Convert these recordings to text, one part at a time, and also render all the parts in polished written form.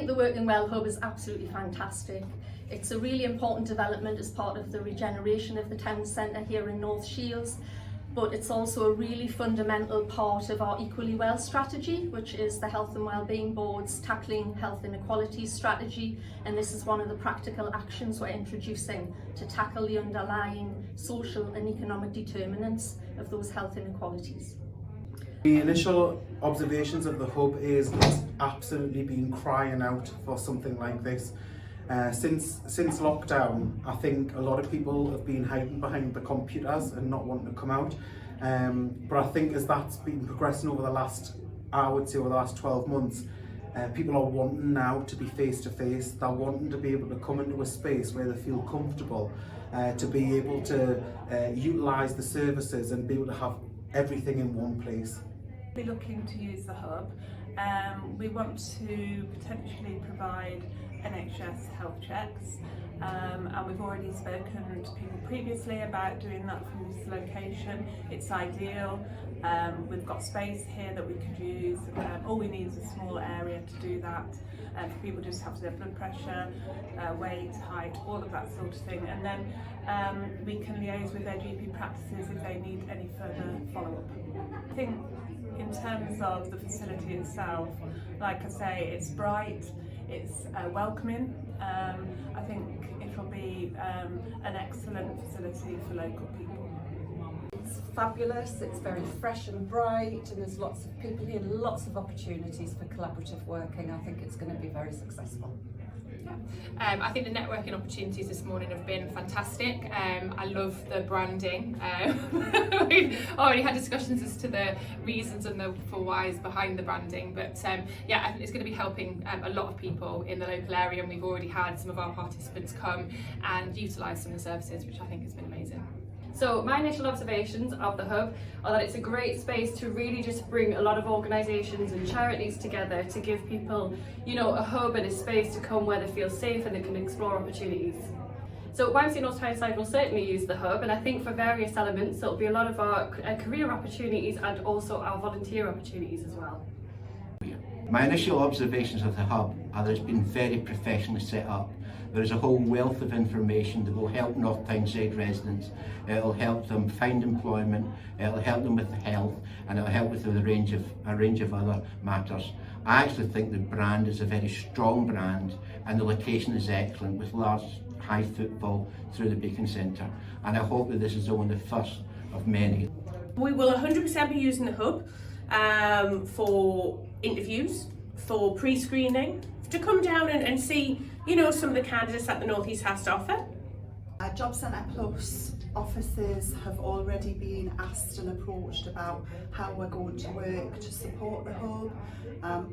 think the Working Well Hub is absolutely fantastic. It's a really important development as part of the regeneration of the town centre here in North Shields, but it's also a really fundamental part of our Equally Well strategy, which is the Health and Wellbeing Board's Tackling Health Inequalities strategy, and this is one of the practical actions we're introducing to tackle the underlying social and economic determinants of those health inequalities. The initial observations of the hub is it's absolutely been crying out for something like this. Since lockdown, I think a lot of people have been hiding behind the computers and not wanting to come out. But I think as that's been progressing over the last, I would say over the last 12 months, people are wanting now to be face to face. They're wanting to be able to come into a space where they feel comfortable, to be able to utilise the services and be able to have everything in one place. We're looking to use the hub. We want to potentially provide NHS health checks, and we've already spoken to people previously about doing that from this location. It's ideal. We've got space here that we could use. All we need is a small area to do that. For people just have their blood pressure, weight, height, all of that sort of thing, and then we can liaise with their GP practices if they need any further follow-up. I think in terms of the facility itself, like I say, it's bright, it's welcoming. I think it will be an excellent facility for local people. It's fabulous, it's very fresh and bright, and there's lots of people here, lots of opportunities for collaborative working. I think it's going to be very successful. I think the networking opportunities this morning have been fantastic. I love the branding. We've already had discussions as to the reasons and the for whys behind the branding, but yeah, I think it's going to be helping a lot of people in the local area, and we've already had some of our participants come and utilise some of the services, which I think has been amazing. So my initial observations of the hub are that it's a great space to really just bring a lot of organisations and charities together to give people, you know, a hub and a space to come where they feel safe and they can explore opportunities. So YMCA North Tyneside will certainly use the hub, and I think for various elements it'll be a lot of our career opportunities and also our volunteer opportunities as well. My initial observations of the hub are that it's been very professionally set up. There is a whole wealth of information that will help North Tyneside residents. It will help them find employment, it will help them with health, and it will help with a range of other matters. I actually think the brand is a very strong brand, and the location is excellent with large high footfall through the Beacon Centre, and I hope that this is only the first of many. We will 100% be using the hub for interviews, for pre-screening, to come down and see, you know, some of the candidates that the North East has to offer. Our Job Centre Plus offices have already been asked and approached about how we're going to work to support the hub.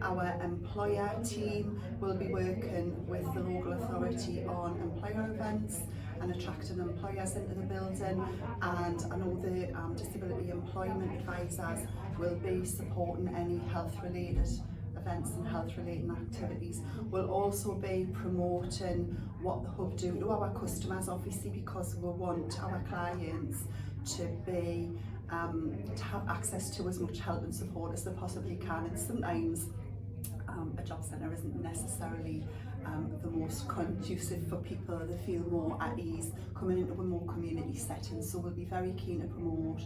Our employer team will be working with the local authority on employer events and attracting employers into the building, and I know the disability employment advisors will be supporting any health related events and health related activities. We'll also be promoting what the hub do to our customers, obviously, because we want our clients to be to have access to as much help and support as they possibly can, and sometimes a job centre isn't necessarily the most conducive for people. They feel more at ease coming into a more community setting, so we'll be very keen to promote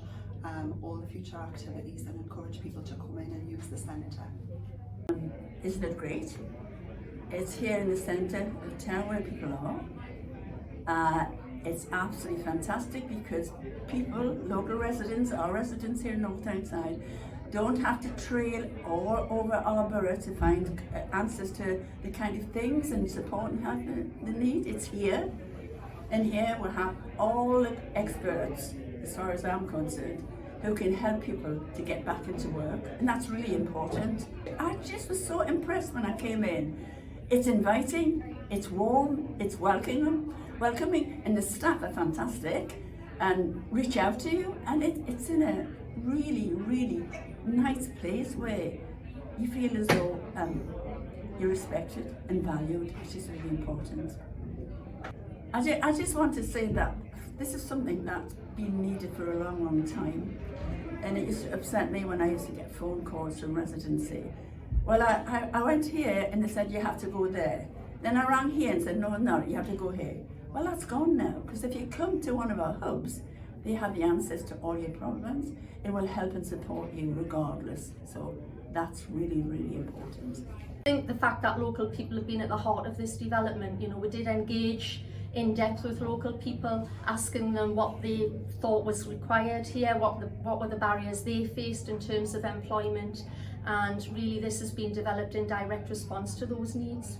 all the future activities and encourage people to come in and use the centre. Isn't it great? It's here in the centre of town where people are. It's absolutely fantastic because people, local residents, our residents here in North Tyneside, don't have to trail all over our borough to find answers to the kind of things and support and help they need. It's here, and here we have all the experts, as far as I'm concerned, who can help people to get back into work, and that's really important. I just was so impressed when I came in. It's inviting, it's warm, it's welcoming, and the staff are fantastic and reach out to you, and it's in a really, really nice place where you feel as though you're respected and valued, which is really important. I just want to say that this is something that's been needed for a long, long time, and it used to upset me when I used to get phone calls from residency Well, I went here and they said you have to go there. Then I rang here and said, no, you have to go here. Well, that's gone now, because if you come to one of our hubs, they have the answers to all your problems. It will help and support you regardless. So that's really, really important. I think the fact that local people have been at the heart of this development, you know, we did engage in depth with local people, asking them what they thought was required here, what were the barriers they faced in terms of employment, and really this has been developed in direct response to those needs.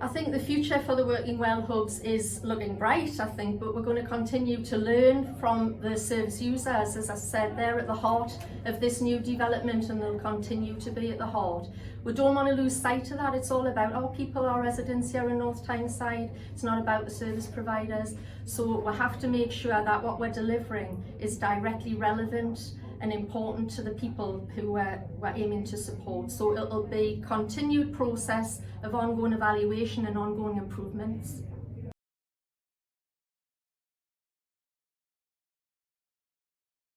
I think the future for the Working Well hubs is looking bright, I think, but we're going to continue to learn from the service users. As I said, they're at the heart of this new development and they'll continue to be at the heart. We don't want to lose sight of that. It's all about our people, our residents here in North Tyneside. It's not about the service providers. So we have to make sure that what we're delivering is directly relevant and important to the people who we're aiming to support. So it'll be a continued process of ongoing evaluation and ongoing improvements.